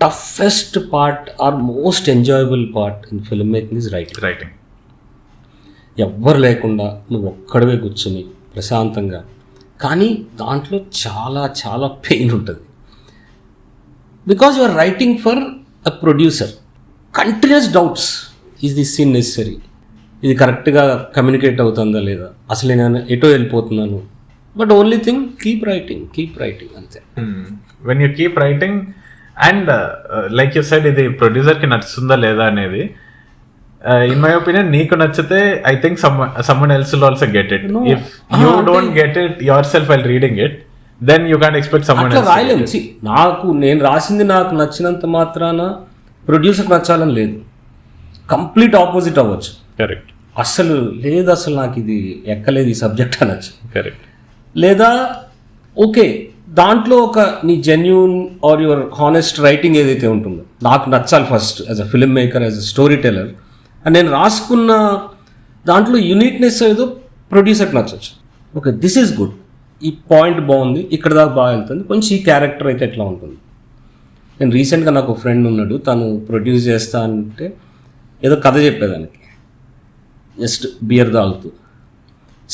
toughest part or most enjoyable part in filmmaking is writing. ఎవ్వరు లేకుండా నువ్వు ఒక్కడవే కూర్చొని ప్రశాంతంగా, కానీ దాంట్లో చాలా చాలా పెయిన్ ఉంటుంది. Because you are writing for a producer. Continuous doubts, is this scene necessary, ఇది కరెక్ట్గా కమ్యూనికేట్ అవుతుందా లేదా, అసలు నేను ఎటో వెళ్ళిపోతున్నాను. But only thing keep writing అంతే. When you keep writing and like you said, ఇది ప్రొడ్యూసర్కి నచ్చుతుందా లేదా అనేది, ఇన్ మై ఒపీనియన్ నీకు నచ్చితే I think someone else will also get it. If you don't get it yourself while reading it, then you can't expect someone else to get it. నాకు నేను రాసింది నాకు నచ్చినంత మాత్రాన ప్రొడ్యూసర్ నచ్చాలని లేదు. కంప్లీట్ ఆపోజిట్ అవ్వచ్చు. Correct. అసలు నాకు ఇది ఎక్కలేదు, ఈ సబ్జెక్ట్ అనొచ్చు. కరెక్ట్. లేదా ఓకే, దాంట్లో ఒక నీ genuine or your honest writing ఏదైతే ఉంటుందో నాకు నచ్చాలి first as a film maker, as a story teller. And నేను రాసుకున్న దాంట్లో యూనిక్నెస్ ఏదో ప్రొడ్యూసర్కి నచ్చచ్చు. ఓకే, దిస్ ఈజ్ గుడ్, ఈ పాయింట్ బాగుంది, ఇక్కడ దాకా బాగా వెళ్తుంది, కొంచెం ఈ క్యారెక్టర్ అయితే ఎట్లా ఉంటుంది. నేను రీసెంట్గా నాకు ఒక ఫ్రెండ్ ఉన్నాడు, తను ప్రొడ్యూస్ చేస్తా అంటే ఏదో కథ చెప్పేదానికి, జస్ట్ బియర్ తాగుతూ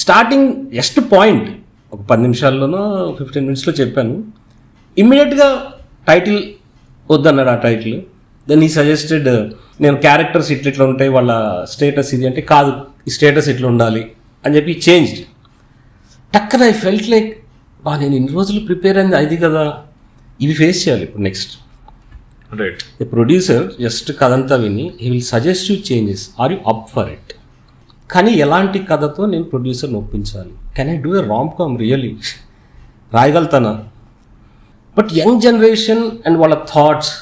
స్టార్టింగ్ జస్ట్ పాయింట్ ఒక 10 నిమిషాల్లోనో 15 minutesలో చెప్పాను. ఇమ్మీడియట్గా టైటిల్ వద్దన్నాడు. ఆ టైటిల్ దెన్ ఈ సజెస్టెడ్, నేను క్యారెక్టర్స్ ఇట్లా ఉంటాయి, వాళ్ళ స్టేటస్ ఇది అంటే, కాదు ఈ స్టేటస్ ఇట్లా ఉండాలి అని చెప్పి చేంజ్డ్. టక్కన ఐ ఫెల్ట్ లైక్, నేను ఇన్ని రోజులు ప్రిపేర్ అయింది అది కదా, ఇవి ఫేస్ చేయాలి ఇప్పుడు next. Right. The producer just కథంతా విని he will suggest you changes, are you up for it. కానీ ఎలాంటి కథతో నేను ప్రొడ్యూసర్ని ఒప్పించాలి? Can I do a rom com really? రాయగలుగుతానా? బట్ యంగ్ జనరేషన్ అండ్ వాళ్ళ thoughts,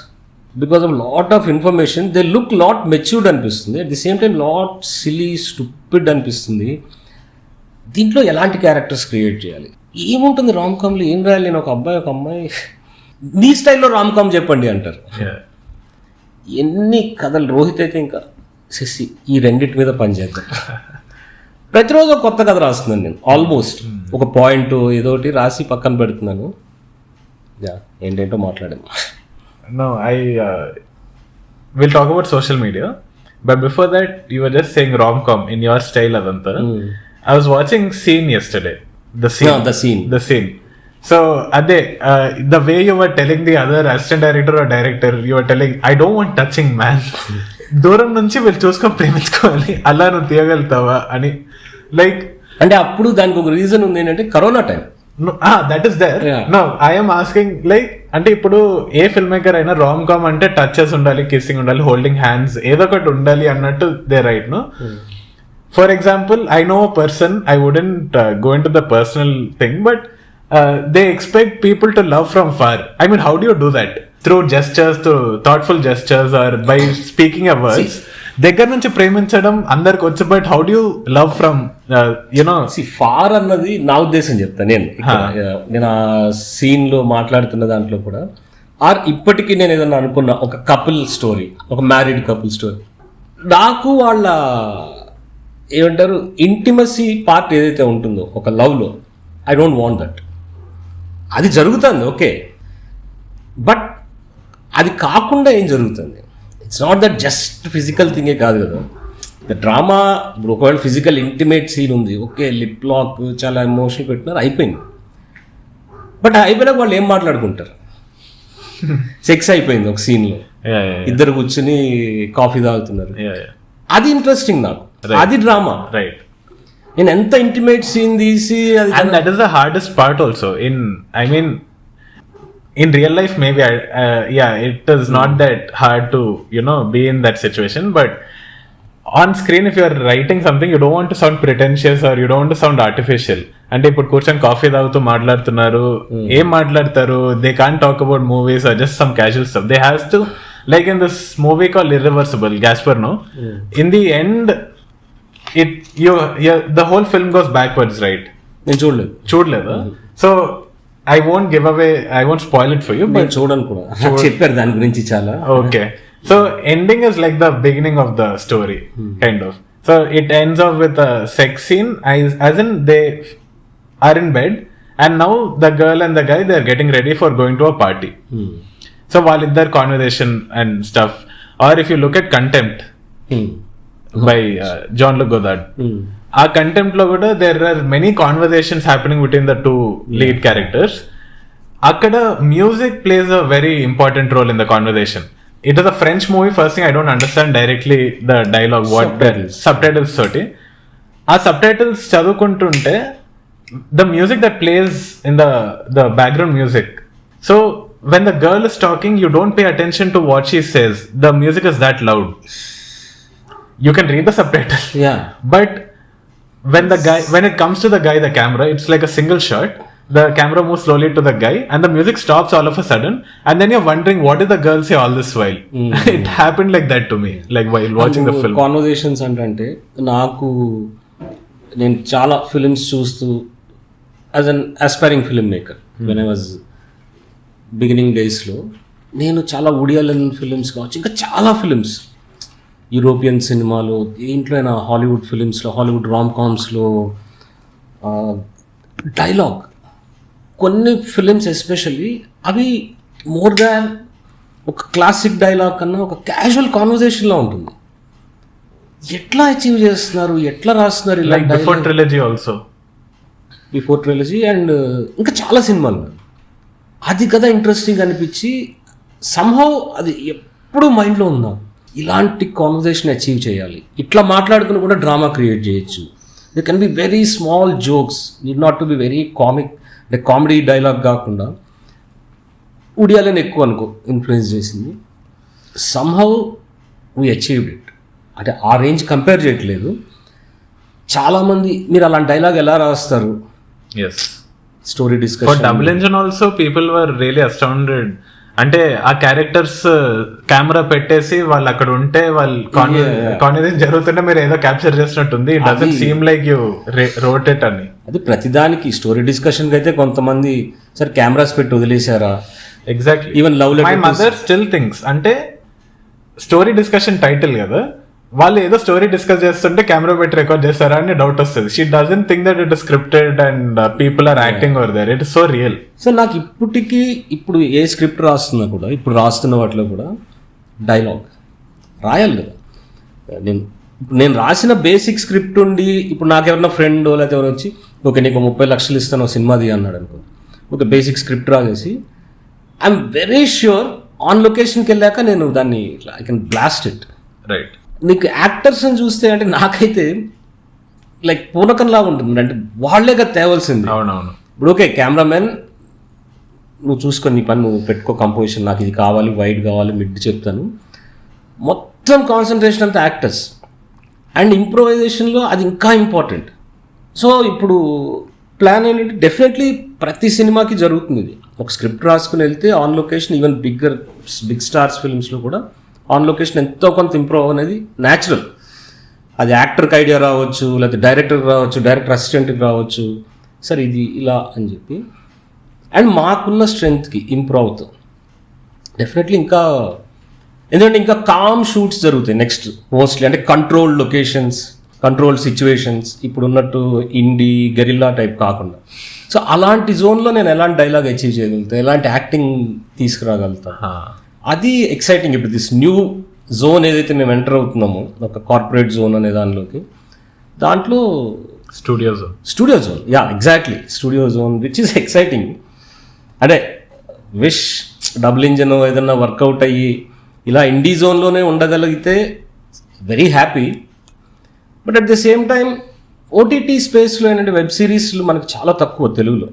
because of lot of information, they look lot matured అనిపిస్తుంది. At the same time lot silly, stupid అనిపిస్తుంది. దీంట్లో ఎలాంటి క్యారెక్టర్స్ క్రియేట్ చేయాలి? ఏముంటుంది రామ్ కామ్లో? ఏం రాయాలి? నేను ఒక అబ్బాయి ఒక అమ్మాయి, నీ స్టైల్లో రామ్ కామ్ చెప్పండి అంటారు. ఎన్ని కథలు. రోహిత్ అయితే ఇంకా శశి, ఈ రెండింటి మీద పనిచేద్దాం. ప్రతిరోజు ఒక కొత్త కథ రాస్తున్నాను నేను. ఆల్మోస్ట్ ఒక పాయింట్ ఏదోటి రాసి పక్కన పెడుతున్నాను. ఏంటేంటో మాట్లాడాను. No, we'll talk about social media. But before that, you were just saying rom-com in your style, Avanti. I was watching Scene yesterday. The Scene. So, the way you were telling the other assistant director or director, you were telling, I don't want touching, man. దూరం నుంచి వీళ్ళు చూసుకొని ప్రేమించుకోవాలి, అలా నువ్వు తీయగలుగుతావా అని. Like అంటే అప్పుడు దానికి ఒక రీజన్ ఉంది ఏంటంటే corona time. That is there. No, I'm asking like, అంటే ఇప్పుడు ఏ ఫిల్మ్ మేకర్ అయినా రామ్ కామ్ అంటే టచెస్ ఉండాలి, కిస్సింగ్ ఉండాలి, హోల్డింగ్ హ్యాండ్స్, ఏదో ఒకటి ఉండాలి అన్నట్టు they write. No, for example, I know a person, I wouldn't go in to the personal thing, but they expect people to love from far. I mean, how do you do that? Through gestures, through thoughtful gestures, are by speaking a words? దగ్గర నుంచి ప్రేమించడం అందరికి వచ్చు, but how do you love from you know? Far అన్నది నా ఉద్దేశం చెప్తాను నేను ఆ సీన్లో మాట్లాడుతున్న దాంట్లో కూడా. ఆర్ ఇప్పటికీ నేను ఏదన్నా అనుకున్నా ఒక కపుల్ స్టోరీ, ఒక మ్యారీడ్ కపుల్ స్టోరీ, నాకు వాళ్ళ ఏమంటారు ఇంటిమసీ పార్ట్ ఏదైతే ఉంటుందో ఒక లవ్లో, ఐ డోంట్ వాంట్ దట్. అది జరుగుతుంది ఓకే, బట్ అది కాకుండా ఏం జరుగుతుంది? It's not that just physical థింగే కాదు కదా. ద డ్రామా ఇప్పుడు ఒకవేళ ఫిజికల్ ఇంటిమేట్ సీన్ ఉంది, ఓకే, లిప్ లాక్, చాలా ఎమోషన్ పెట్టినారు, అయిపోయింది. బట్ అయిపోయినాక వాళ్ళు ఏం మాట్లాడుకుంటారు? సెక్స్ అయిపోయింది ఒక సీన్లో, ఇద్దరు కూర్చుని కాఫీ తాగుతున్నారు, అది ఇంట్రెస్టింగ్ నాకు, అది డ్రామా. రైట్. నేను ఎంత ఇంటిమేట్ సీన్ తీసి, and that is the hardest part also in real life. Maybe it is not that hard to be in that situation, but on screen if you are writing something, you don't want to sound pretentious or you don't want to sound artificial. అంటే ఇప్పుడు కూర్చొని coffee తాగుతూ మాట్లాడుతున్నారు, ఏం మాట్లాడతారు? they can't talk about movies or just some casual stuff. They have to, like in this movie called Irreversible, Gaspar, no? In the end the whole film goes backwards, right? నేను చూడలేదు. So I won't spoil it for you, but చూడను కూడా, చెప్పారు దాని గురించి చాలా. Okay, so ending is like the beginning of the story, kind of. So it ends off with a sex scene, as in they are in bed and now the girl and the guy, they are getting ready for going to a party. So వాళ్ళిద్దరు conversation and stuff. Or if you look at contempt by Jean Luc Godard, ఆ contempt లో కూడా there are many conversations happening between the two lead characters. అక్కడ music plays a very important role in the conversation. It is a French movie. First thing, I don't understand directly the dialogue, what subtitles తోటి. ఆ subtitles చదువుకుంటుంటే the music that plays in the background music, so when the girl is talking, you don't pay attention to what she says, the music is that loud. You can read the subtitle, yeah, but when it comes to the guy, the camera, it's like a single shot. The camera moves slowly to the guy and the music stops all of a sudden, and then you're wondering what did the girl say all this while. It happened like that to me, like while watching the film. Conversations అంటే నాకు, నేను చాలా films చూస్తూ as an aspiring film maker when I was beginning డేస్లో, నేను చాలా woody Allen films కావచ్చు, ఇంకా చాలా ఫిల్మ్స్, యూరోపియన్ సినిమాలో, దేంట్లో అయినా, హాలీవుడ్ ఫిల్మ్స్లో, హాలీవుడ్ రామ్ కామ్స్లో డైలాగ్, కొన్ని ఫిలిమ్స్ ఎస్పెషల్లీ అవి మోర్ దాన్ ఒక క్లాసిక్ డైలాగ్ కన్నా ఒక క్యాజువల్ కాన్వర్జేషన్లో ఉంటుంది. ఎట్లా అచీవ్ చేస్తున్నారు, ఎట్లా రాస్తున్నారు ఇలా. Before trilogy also, before trilogy and ఇంకా చాలా సినిమాలు, అది కదా ఇంట్రెస్టింగ్ అనిపించి సమ్హౌ అది ఎప్పుడు మైండ్లో ఉన్నా, ఇలాంటి కాన్వర్జేషన్ అచీవ్ చేయాలి, ఇట్లా మాట్లాడుకుని కూడా డ్రామా క్రియేట్ చేయొచ్చు. They can be very small jokes, need not to be very comic, అంటే కామెడీ డైలాగ్ కాకుండా. వుడీ అలెన్ ఎక్కువ అనుకో ఇన్ఫ్లుయెన్స్ చేసింది. Somehow we achieved it. అంటే ఆ రేంజ్ కంపేర్ చేయట్లేదు. చాలామంది మీరు అలాంటి డైలాగ్ ఎలా రాస్తారు, yes, story discussion. For double engine also people were really astounded. అంటే ఆ క్యారెక్టర్స్ కెమెరా పెట్టేసి వాళ్ళు అక్కడ ఉంటే వాళ్ళు కాన్వర్సేషన్ జరుగుతుంటే మీరు ఏదో క్యాప్చర్ చేసినట్టుంది. It doesn't seem like you wrote it అని. అది ప్రతిదానికి స్టోరీ డిస్కషన్కి అయితే కొంతమంది సరే కెమెరాస్ పెట్టి వదిలేశారా. Exactly. Even love letter, my mother still thinks, అంటే స్టోరీ డిస్కషన్ టైటిల్ కదా, వాళ్ళు ఏదో స్టోరీ డిస్కస్ చేస్తుంటే కెమెరా పెట్టి రికార్డ్ చేస్తారా అని డౌట్ వస్తుంది. She doesn't think that it is scripted and people are acting over there. It is so real. So నాకు ఇప్పుడు ఏ స్క్రిప్ట్ రాస్తున్నా కూడా, ఇప్పుడు రాస్తున్న వాటిలో కూడా డైలాగ్ రాయాలి కదా. నేను రాసిన బేసిక్ స్క్రిప్ట్ ఉండి, ఇప్పుడు నాకు ఎవరైనా ఫ్రెండ్ లేకపోతే ఎవరు వచ్చి ఓకే నీకు 30 లక్షలు ఇస్తాను సినిమా ది అన్నాడు అనుకో, ఒక బేసిక్ స్క్రిప్ట్ రాసేసి ఐఎమ్ వెరీ ష్యూర్ ఆన్ లొకేషన్కి వెళ్ళాక నేను దాన్ని I can blast it. Right. నీకు యాక్టర్స్ని చూస్తే అంటే నాకైతే లైక్ పూనకంలాగా ఉంటుంది, అంటే వాళ్ళే కదా తేవాల్సింది. అవునవును. ఇప్పుడు ఓకే కెమెరామెన్ నువ్వు చూసుకొని నీ పని నువ్వు పెట్టుకో, కంపోజిషన్ నాకు ఇది కావాలి, వైడ్ కావాలి, మిడ్ చెప్తాను, మొత్తం కాన్సన్ట్రేషన్ అంతా యాక్టర్స్. అండ్ ఇంప్రొవైజేషన్లో అది ఇంకా ఇంపార్టెంట్. సో ఇప్పుడు ప్లాన్ ఏంటంటే డెఫినెట్లీ ప్రతి సినిమాకి జరుగుతుంది ఇది. ఒక స్క్రిప్ట్ రాసుకుని వెళ్తే on location, even big stars ఫిల్మ్స్లో కూడా ఆన్ లొకేషన్ ఎంతో కొంత ఇంప్రూవ్ అనేది న్యాచురల్. అది యాక్టర్కి ఐడియా రావచ్చు, లేకపోతే డైరెక్టర్కి రావచ్చు, డైరెక్టర్ అసిస్టెంట్కి రావచ్చు, సరే ఇది ఇలా అని చెప్పి. అండ్ మాకున్న స్ట్రెంగ్త్కి ఇంప్రూవ్ అవుతాం డెఫినెట్లీ. ఇంకా ఎందుకంటే ఇంకా కామ్ షూట్స్ జరుగుతాయి నెక్స్ట్ మోస్ట్లీ, అంటే కంట్రోల్డ్ లొకేషన్స్, కంట్రోల్డ్ సిచ్యువేషన్స్, ఇప్పుడు ఉన్నట్టు ఇండీ గెరిల్లా టైప్ కాకుండా. సో అలాంటి జోన్లో నేను ఎలాంటి డైలాగ్ అచీవ్ చేయగలుగుతాను, ఎలాంటి యాక్టింగ్ తీసుకురాగలుగుతాను, అది ఎక్సైటింగ్. ఇప్పుడు దిస్ న్యూ జోన్ ఏదైతే మేము ఎంటర్ అవుతున్నామో, ఒక కార్పొరేట్ జోన్ అనే దాంట్లో studio zone, yeah exactly, studio zone which is exciting. అంటే విష్ డబుల్ ఇంజన్ ఏదన్నా వర్కౌట్ అయ్యి ఇలా ఇండీ జోన్లోనే ఉండగలిగితే very happy. But at the same time OTT స్పేస్లో ఏంటంటే వెబ్ సిరీస్లు మనకు చాలా తక్కువ తెలుగులో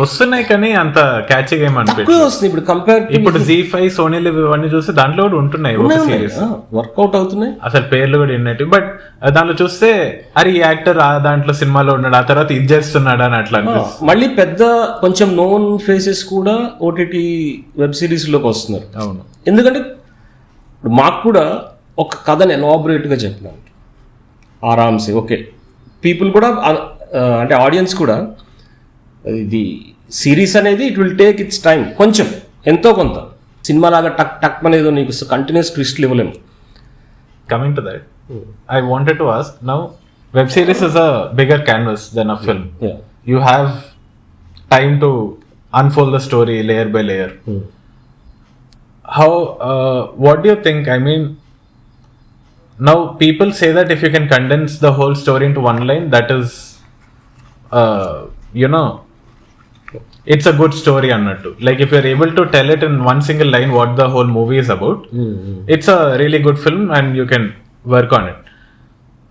వస్తున్నాయి, కానీ అంత క్యాచింగ్ తక్కువ వస్తుంది. ఇప్పుడు కంపేర్ ఇప్పుడు Z5, సోనీ లివ్ ఇవన్నీ చూస్తే దాంట్లో కూడా ఉంటున్నాయి సిరీస్, వర్కౌట్ అవుతున్నాయి, అసలు పేర్లు కూడా విన్నట్టు. బట్ దాంట్లో చూస్తే అరే ఈ యాక్టర్ ఆ దాంట్లో సినిమాలో ఉన్నాడు, ఆ తర్వాత ఇది చేస్తున్నాడు అని అట్లా. మళ్ళీ పెద్ద కొంచెం నోన్ ఫేసెస్ కూడా ఓటీటీ వెబ్ సిరీస్లోకి వస్తున్నారు. అవును. ఎందుకంటే మాకు కూడా ఒక కథను ఎలాబొరేట్గా చెప్పినాను ఆరామ్సే. ఓకే పీపుల్ కూడా అంటే ఆడియన్స్ కూడా ఇది సిరీస్ అనేది it will take its time, కొంచెం ఎంతో కొంత సినిమా లాగా టక్ టక్ అనేది నీకు కంటిన్యూస్ ట్విస్ట్లు ఇవ్వలేము. Coming to that, I wanted to ask, now web series is a bigger canvas then a film. You have time to unfold the story layer by layer. how what do you think? I mean, now people say that if you can condense the whole story into one line, that is you know, it's a good story annattu. Like if you're able to tell it in one single line what the whole movie is about, it's a really good film and you can work on it.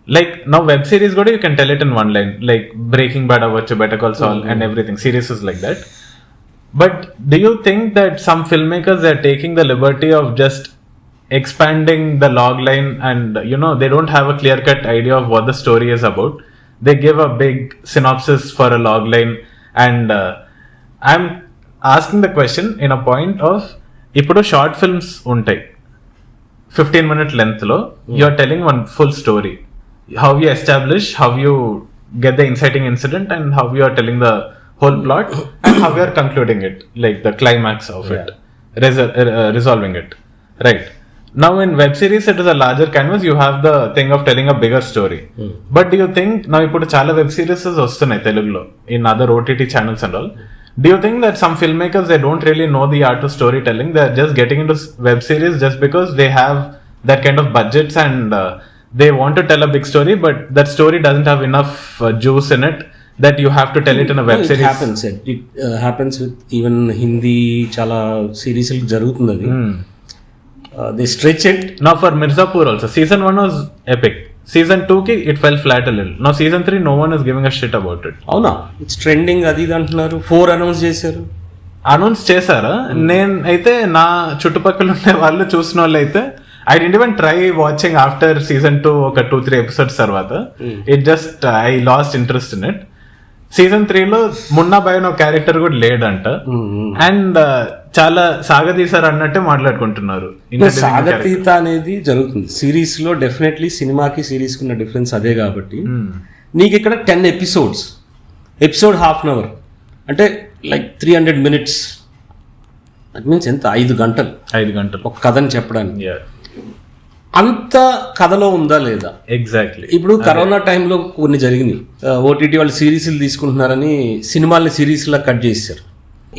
Like now web series kuda you can tell it in one line, like Breaking Bad avachchu, Better Call Saul and everything, series is like that. But do you think that some filmmakers are taking the liberty of just expanding the log line and, you know, they don't have a clear cut idea of what the story is about? They give a big synopsis for a log line, and I'm asking the question in a point of, ఇప్పుడు short films ఉంటాయి 15-minute length లో, you're telling one full story, how you establish, how you get the inciting incident, and how you are telling the whole plot and how you are concluding it, like the climax of it, resolving it, right? Now in web series it is a larger canvas, you have the thing of telling a bigger story. But do you think, now ఇప్పుడు చాలా web series వస్తున్నాయి తెలుగులో in other OTT channels and all, do you think that some filmmakers, they don't really know the art of storytelling, they're just getting into web series just because they have that kind of budgets and they want to tell a big story, but that story doesn't have enough juice in it that you have to tell it in a web series? It happens with even Hindi చాలా series జరుగుతుంది అది. They stretch it. Now for Mirzapur also, season 1 was epic, season 2 ki it fell flat a little. Now season 3 no one is giving a shit about it. అవునా, it's trending అది ఇది అంటున్నారు. 4 announce చేశారు. Announce చేశారా? నేను అయితే నా చుట్టుపక్కల ఉండే వాళ్ళు చూసిన వాళ్ళు అయితే I didn't even try watching after season 2 ఒక 2-3 episodes తర్వాత. It just I lost interest in it. Season 3లో మున్నా బాయ్ అనే క్యారెక్టర్ కూడా లేడంట, అండ్ చాలా సాగతీశారు అన్నట్టే మాట్లాడుకుంటున్నారు. సాగతీత అనేది జరుగుతుంది సిరీస్ లో. డెఫినెట్లీ సినిమాకి సిరీస్ కి ఉన్న డిఫరెన్స్ అదే కాబట్టి నీకు ఇక్కడ 10 ఎపిసోడ్స్, ఎపిసోడ్ 1/2 hour అంటే లైక్ 300 minutes. దట్ మీన్స్ ఎంత, 5 గంటలు ఒక కథని చెప్పడానికి. అంత కథలో ఉందా లేదా? ఎగ్జాక్ట్లీ. ఇప్పుడు కరోనా టైంలో కొన్ని జరిగినాయి, ఓటీటీ వాళ్ళు సిరీస్లు తీసుకుంటున్నారని సినిమాల్ని సిరీస్లా కట్ చేశారు.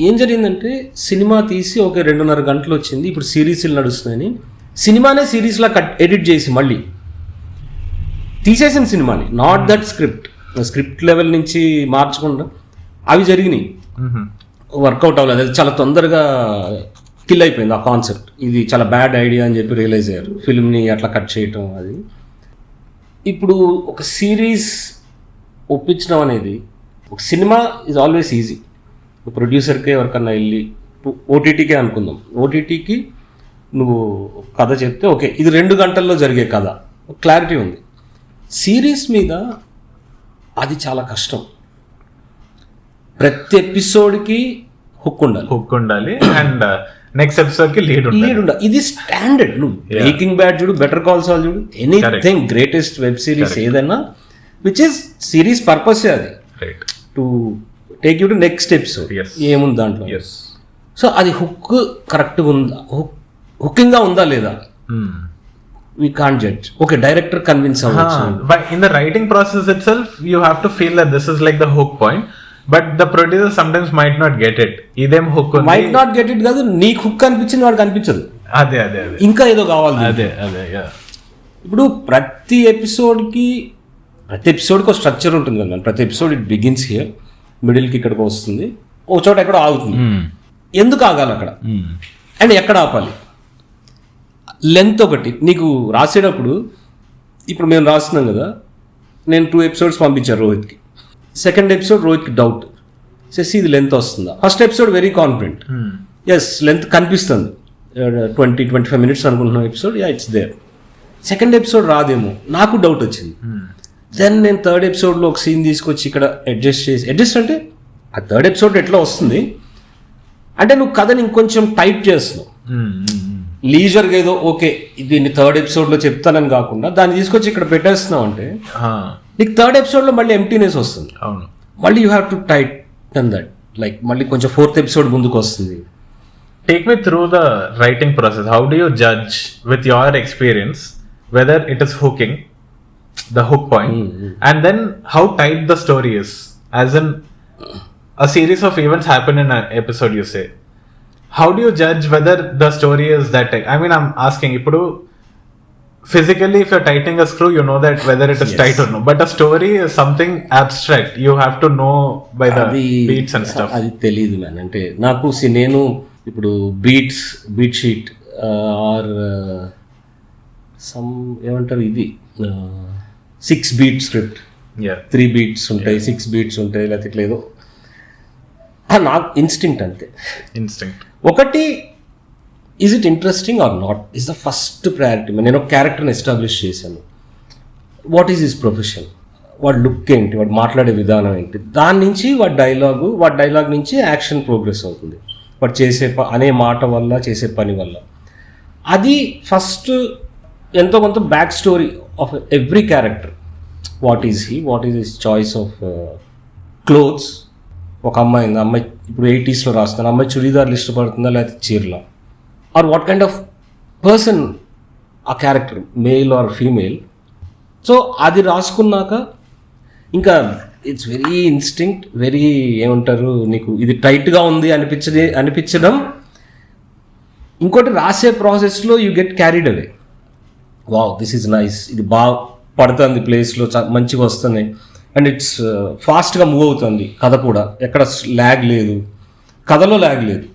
ఏం జరిగిందంటే సినిమా తీసి ఒక 2.5 గంటలు వచ్చింది, ఇప్పుడు సిరీస్లు నడుస్తున్నాయని సినిమానే సిరీస్లా ఎడిట్ చేసి మళ్ళీ తీసేసిన సినిమాని, నాట్ దట్ స్క్రిప్ట్ లెవెల్ నుంచి మార్చకుండా అవి జరిగినాయి. వర్కౌట్ అవ్వలేదు, అది చాలా తొందరగా కిల్ అయిపోయింది ఆ కాన్సెప్ట్. ఇది చాలా బ్యాడ్ ఐడియా అని చెప్పి రియలైజ్ అయ్యారు, ఫిల్మ్ని అట్లా కట్ చేయటం. అది ఇప్పుడు ఒక సిరీస్ ఒప్పించడం అనేది, ఒక సినిమా ఈజ్ ఆల్వేస్ ఈజీ. ప్రొడ్యూసర్కే ఎవరికన్నా వెళ్ళి, ఓటీటీకే అనుకుందాం, ఓటీటీకి నువ్వు కథ చెప్తే ఓకే ఇది 2 గంటల్లో జరిగే కథ, క్లారిటీ ఉంది. సిరీస్ మీద అది చాలా కష్టం. ప్రతి ఎపిసోడ్కి హుక్ ఉండాలి అండ్ నెక్స్ట్ ఎపిసోడ్ కి లీడ్ ఉండాలి. ఇది స్టాండర్డ్. నువ్వు బ్రేకింగ్ బ్యాడ్ చూడు, బెటర్ కాల్ సాల్ చూడు, ఎనీథింగ్ గ్రేటెస్ట్ వెబ్ సిరీస్ ఏదైనా విచ్ ఇస్ సిరీస్ పర్పసే అది, to take you to next episode. ఏముంది దాంట్లో? సో అది హుక్ కరెక్ట్గా ఉందా, హుకింగ్గా ఉందా లేదా, we can't judge. Okay, director convince aవచ్చు. But in the writing process itself you have to feel that this is like the hook point, but the producer sometimes might not get it. ఇదేం hook ఉంది, might not get it కాదు, నీకు hook అనిపించింది వాడికి అనిపించదు. అదే ఇంకా ఏదో కావాలి. అదే ఇప్పుడు ప్రతి ఎపిసోడ్కి ఒక స్ట్రక్చర్ ఉంటుంది కదా. ప్రతి ఎపిసోడ్ ఇట్ బిగిన్స్ హియర్, మిడిల్కి ఇక్కడికి వస్తుంది, ఒక చోట ఎక్కడో ఆగుతుంది. ఎందుకు ఆగాలి అక్కడ, అండ్ ఎక్కడ ఆపాలి? లెంత్ ఒకటి నీకు రాసేటప్పుడు, ఇప్పుడు మేము రాస్తున్నాం కదా, నేను 2 episodes పంపించాను రోహిత్కి. సెకండ్ ఎపిసోడ్ రోహిత్కి డౌట్, చేసి ఇది లెంత్ వస్తుందా? ఫస్ట్ ఎపిసోడ్ వెరీ కాన్ఫిడెంట్, ఎస్ లెంత్ కనిపిస్తుంది, 20-25 minutes అనుకుంటున్నాం episode, yeah it's there. Second episode రాదేమో, నాకు డౌట్ వచ్చింది. దెన్ నేను థర్డ్ ఎపిసోడ్లో ఒక సీన్ తీసుకొచ్చి ఇక్కడ అడ్జస్ట్ అంటే ఆ థర్డ్ ఎపిసోడ్ ఎట్లా వస్తుంది అంటే నువ్వు కథని ఇంకొంచెం టైట్ చేస్తున్నావు. లీజర్గా ఏదో ఓకే దీన్ని థర్డ్ ఎపిసోడ్లో చెప్తానని కాకుండా దాన్ని తీసుకొచ్చి ఇక్కడ పెట్టేస్తున్నావు అంటే నీకు థర్డ్ ఎపిసోడ్లో మళ్ళీ ఎంప్టీనెస్ వస్తుంది. మళ్ళీ you have to tight and that, like మళ్ళీ కొంచెం ఫోర్త్ ఎపిసోడ్ ముందుకు వస్తుంది. Take me through the writing process. How do you judge with your experience whether it is hooking, the hook point, and then how tight the story is? As in, a series of events happen in an episode, you say. how do you judge whether the story is that tight? I mean, I'm asking, ఇప్పుడు physically if you're tightening a screw, you know that whether it is tight or no, but a story is something abstract, you have to know by the beats and stuff. అది తెలియదు man. అంటే నాకు నేను ఇప్పుడు beat sheet are some ఏమంటారు ఇది 6 beat script, 3 beats ఉంటాయి, 6 beats ఉంటాయి, లేకపోతే ఇట్లేదో నాకు ఇన్స్టింక్ట్ అంతే. ఒకటి is it interesting or not is the first priority. నేను ఒక క్యారెక్టర్ని ఎస్టాబ్లిష్ చేశాను. వాట్ ఈజ్ హిస్ ప్రొఫెషన్, వాడు లుక్ ఏంటి, వాడు మాట్లాడే విధానం ఏంటి, దాని నుంచి వాడి డైలాగ్ నుంచి యాక్షన్ ప్రోగ్రెస్ అవుతుంది. వాడు చేసే అనే మాట వల్ల, చేసే పని వల్ల. అది ఫస్ట్ ఎంతో కొంత back story of every character. What is his choice of clothes. ఒక అమ్మాయి ఇప్పుడు 80s రాస్తాను, అమ్మాయి చుడీదార్లు ఇష్టపడుతుందా లేకపోతే చీరలా, or what kind of person ఆ character, male or female. So అది రాసుకున్నాక ఇంకా ఇట్స్ వెరీ ఇన్స్టింక్ట్, వెరీ ఏమంటారు, నీకు ఇది టైట్గా ఉంది అనిపించడం. ఇంకోటి రాసే ప్రాసెస్లో you get carried away. Wow, this is nice, ఇది బాగా పడుతుంది ప్లేస్లో, మంచిగా వస్తున్నాయి, అండ్ ఇట్స్ ఫాస్ట్గా మూవ్ అవుతుంది. కథ కూడా ఎక్కడ ల్యాగ్ లేదు, కథలో ల్యాగ్ లేదు,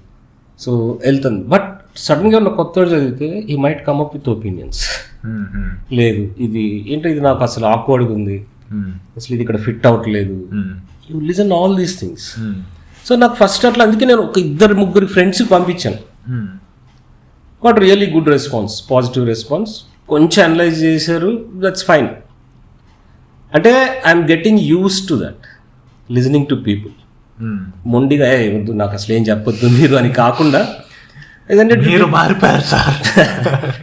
సో వెళ్తుంది. బట్ సడన్గా ఉన్న కొత్త చదివితే he might come up with opinions. లేదు ఇది ఏంటో, ఇది నాకు అసలు ఆక్వర్డ్గా ఉంది, అసలు ఇది ఇక్కడ ఫిట్ అవ్వట్లేదు. You listen all these things. So నాకు ఫస్ట్ అట్లా, అందుకే నేను ఒక 2-3 ఫ్రెండ్స్కి పంపించాను. But really good response, positive response. కొంచెం అనలైజ్ చేశారు, దట్స్ ఫైన్. అంటే I'm getting use to that, listening to people. మొండిగా వద్దు నాకు అసలు ఏం చెప్పొద్దు మీరు అని కాకుండా, మీరు మారిపోయారు సార్,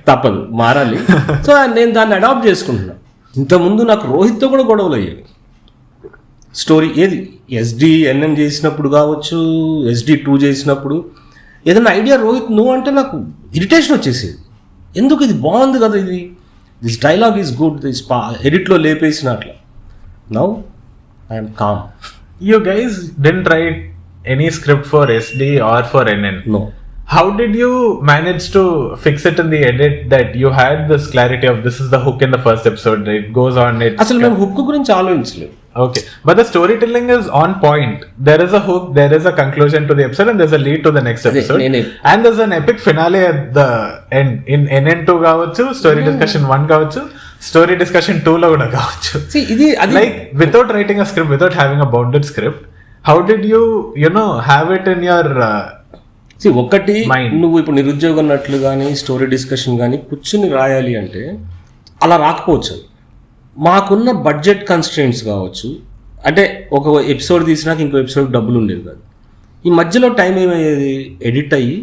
తప్పదు మారాలి. సో నేను దాన్ని అడాప్ట్ చేసుకుంటున్నా. ఇంతకుముందు నాకు రోహిత్తో కూడా గొడవలు అయ్యాయి. స్టోరీ ఏది SD-NM చేసినప్పుడు కావచ్చు, SD-2 చేసినప్పుడు ఏదైనా ఐడియా రోహిత్ నువ్వు అంటే నాకు ఇరిటేషన్ వచ్చేసేది. ఎందుకు, ఇది బాగుంది కదా, ఇది this dialogue is good, this ఎడిట్లో లేపేసిన అట్లా. Now I'm calm. You guys didn't write any script for SD or for NN. No. How did you manage to fix it in the edit that you had this clarity of this is the hook in the first episode, it goes on it? అసలు మేము hook గురించి ఆలోచించలేదు. Okay, but the storytelling is on point. There is a hook, there is a conclusion to the episode, and there's a lead to the next episode, and there's an epic finale at the end. In NN2 కావచ్చు, story discussion 1 కావచ్చు, story discussion 2 లో కూడా కావచ్చు. See, ఇది like without writing a script, without having a bounded script, how did you have it in your ఒకటి నువ్వు ఇప్పుడు నిరుద్యోగం అన్నట్లు కానీ స్టోరీ డిస్కషన్ కానీ కూర్చుని రాయాలి అంటే అలా రాకపోవచ్చు. మాకున్న బడ్జెట్ కన్స్ట్రెయింట్స్ కావచ్చు, అంటే ఒక ఎపిసోడ్ తీసినాక ఇంకో ఎపిసోడ్ డబ్బులు ఉండేది కాదు. ఈ మధ్యలో టైం ఏమయ్యేది, ఎడిట్ అయ్యి.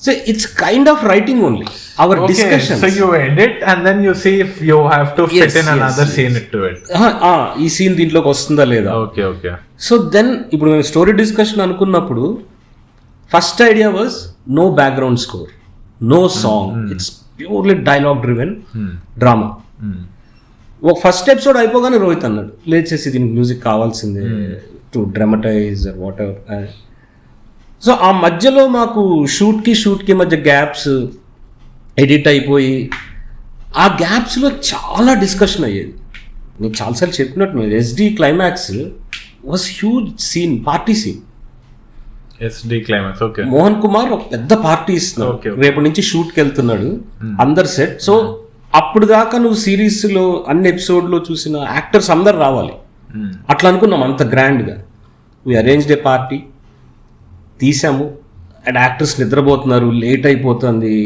So it's kind of writing only our discussion. So you edit and then you see if you have to fit in another scene to it. ఈ సీన్ దీంట్లోకి వస్తుందా లేదా. ఓకే. సో దెన్ ఇప్పుడు మేము story discussion అనుకున్నప్పుడు first idea was no background score, no song, it's purely dialogue driven drama. ఒక first episode అయిపోగానే రోహిత్ అన్నాడు, లేచేసి దీనికి మ్యూజిక్ కావాల్సిందే to dramatise or whatever. So ఆ మధ్యలో మాకు షూట్కి మధ్య గ్యాప్స్ ఎడిట్ అయిపోయి, ఆ గ్యాప్స్లో చాలా డిస్కషన్ అయ్యేది. నేను చాలాసార్లు చెప్పినట్టు SD climax was huge scene, party scene. SD climax, okay. Mohan Kumar ఒక పెద్ద పార్టీ ఇస్తున్నాడు, రేపటి నుంచి షూట్కి వెళ్తున్నాడు, అందరు సెట్. సో అప్పుడు దాకా నువ్వు సిరీస్లో అన్ని ఎపిసోడ్లో చూసిన యాక్టర్స్ అందరు రావాలి, అట్లా అనుకున్నాం. అంత గ్రాండ్గా వి అరేంజ్డ్ ఏ పార్టీ, తీసాము. అండ్ యాక్టర్స్ నిద్రపోతున్నారు, లేట్ అయిపోతుంది.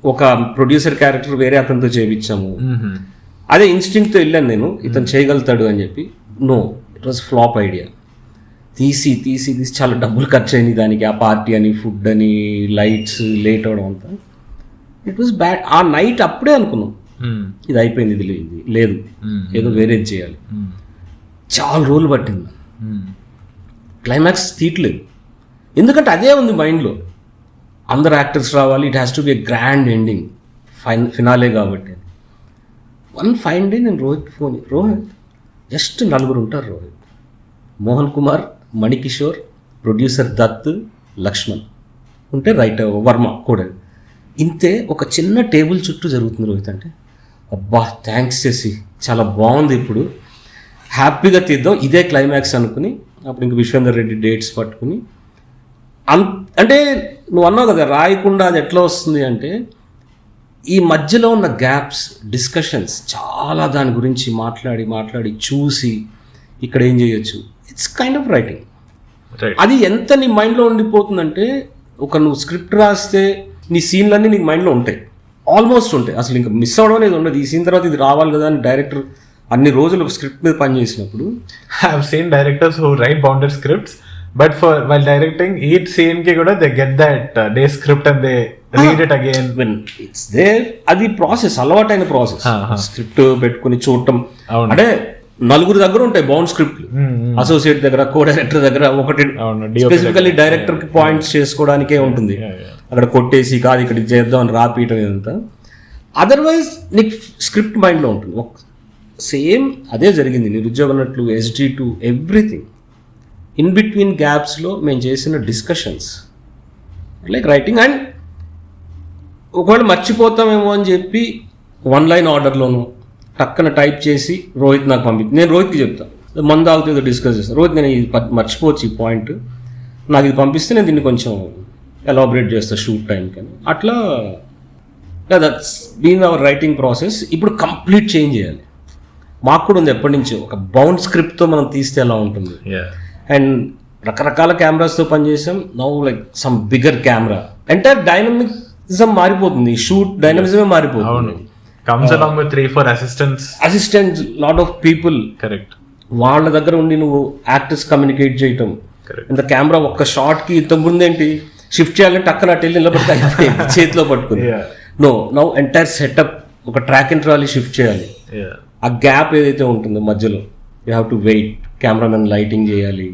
ఒక ప్రొడ్యూసర్ క్యారెక్టర్ వేరే అతనితో చేయించాము. అదే ఇన్స్టింక్ట్తో వెళ్ళాను నేను, ఇతను చేయగలుగుతాడు అని చెప్పి. No, it was flop idea. తీసి చాలా డబ్బులు ఖర్చు అయింది దానికి, ఆ పార్టీ అని, ఫుడ్ అని, లైట్స్, లేట్ అవడం అంతా. It was bad. ఆ నైట్ అప్పుడే అనుకున్నాం ఇది అయిపోయింది, ఇది లేదు, ఏదో వేరేది చేయాలి. చాలా రోజులు పట్టింది, క్లైమాక్స్ తీయట్లేదు. ఎందుకంటే అదే ఉంది మైండ్లో, అందరు యాక్టర్స్ రావాలి, it has to be a grand ending, finale కాబట్టి. వన్ ఫైన్ డే నేను రోహిత్ జస్ట్ 4 ఉంటారు. రోహిత్, మోహన్ కుమార్, మణికిషోర్, ప్రొడ్యూసర్ దత్, లక్ష్మణ్, ఉంటే రైట్ వర్మ కూడా ఇంతే. ఒక చిన్న టేబుల్ చుట్టూ జరుగుతుంది రోహిత్. అంటే అబ్బా థ్యాంక్స్ చేసి చాలా బాగుంది, ఇప్పుడు హ్యాపీగా తీద్దాం, ఇదే క్లైమాక్స్ అనుకుని అప్పుడు ఇంక విశ్వేందర్ రెడ్డి డేట్స్ పట్టుకుని అంటే నువ్వు అన్నావు కదా రాయకుండా అది ఎట్లా వస్తుంది అంటే ఈ మధ్యలో ఉన్న గ్యాప్స్ డిస్కషన్స్ చాలా దాని గురించి మాట్లాడి చూసి ఇక్కడ ఏం చేయొచ్చు. It's kind of writing. అది ఎంత నీ మైండ్లో ఉండిపోతుందంటే ఒక నువ్వు స్క్రిప్ట్ రాస్తే నీ సీన్లన్నీ నీ మైండ్లో ఉంటాయి, ఆల్మోస్ట్ ఉంటాయి, అసలు ఇంకా మిస్ అవ్వడం అనేది ఉండదు. ఈ సీన్ తర్వాత ఇది రావాలి కదా అని డైరెక్టర్ అన్ని రోజులు స్క్రిప్ట్ మీద పనిచేసినప్పుడు I have seen directors who write bounded scripts but for while directing each scene కి కూడా they get that day script and they read it again when it's there. అది ప్రాసెస్, అలవాటైన ప్రాసెస్. స్క్రిప్ట్ పెట్టుకుని చూడటం అంటే నలుగురు దగ్గర ఉంటాయి బౌండ్ స్క్రిప్ట్, అసోసియేట్ దగ్గర, కో డైరెక్టర్ దగ్గర ఒకటి స్పెసిఫికల్లీ డైరెక్టర్ కి పాయింట్స్ చేసుకోవడానికే ఉంటుంది. అక్కడ కొట్టేసి కాదు ఇక్కడ చేద్దాం అని రాపీయటం ఇదంతా. అదర్వైజ్ నీకు స్క్రిప్ట్ మైండ్లో ఉంటుంది. సేమ్ అదే జరిగింది నిరుద్యోగం అన్నట్లు, SG2 ఎవ్రీథింగ్. ఇన్ బిట్వీన్ గ్యాప్స్లో మేము చేసిన డిస్కషన్స్ లైక్ రైటింగ్. అండ్ ఒకవేళ మర్చిపోతామేమో అని చెప్పి 1 లైన్ ఆర్డర్లోను టక్కన టైప్ చేసి రోహిత్ నాకు పంపించి, నేను రోహిత్కి చెప్తాను మందు ఆగుతుందో డిస్కస్ చేస్తాను, రోహిత్ నేను ఇది మర్చిపోవచ్చు ఈ పాయింట్, నాకు ఇది పంపిస్తే నేను దీన్ని కొంచెం ఎలాబరేట్ చేస్తాను షూట్ టైం కానీ. అట్లా that's been our writing process. ఇప్పుడు కంప్లీట్ చేంజ్ చేయాలి. మాకు కూడా ఉంది ఎప్పటి నుంచో ఒక బౌండ్ స్క్రిప్ట్తో మనం తీస్తే ఎలా ఉంటుంది. అండ్ రకరకాల కెమెరాస్తో పనిచేసాం. Now like some bigger camera, entire dynamism మారిపోతుంది, షూట్ డైనమిజమే మారిపోతుంది. comes along with 3-4 assistants, lot of people. Correct. వాళ్ళ దగ్గర ఉండి నువ్వు యాక్టర్స్ కమ్యూనికేట్ చేయటం. ఇంత కెమెరా ఒక్క షాట్ కి ఇంత ముందేంటి షిఫ్ట్ చేయాలంటే అక్కడ అటు వెళ్ళి నిలబడితే చేతిలో పట్టుకుంది. నౌ ఎంటైర్ సెటప్ ఒక ట్రాక్ అండ్ ట్రాలీ షిఫ్ట్ చేయాలి. ఆ గ్యాప్ ఏదైతే ఉంటుందో మధ్యలో you have to wait, cameraman lighting చేయాలి,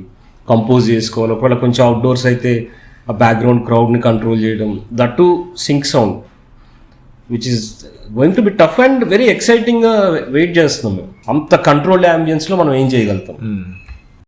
కంపోజ్ చేసుకోవాలి. ఒకవేళ కొంచెం అవుట్డోర్స్ అయితే ఆ బ్యాక్గ్రౌండ్ క్రౌడ్ని కంట్రోల్ చేయడం, that to sync sound which is going to be tough and very ఎక్సైటింగ్గా వెయిట్ చేస్తున్నాం. అంత కంట్రోల్డ్ అంబియన్స్లో మనం ఏం చేయగలుగుతాం.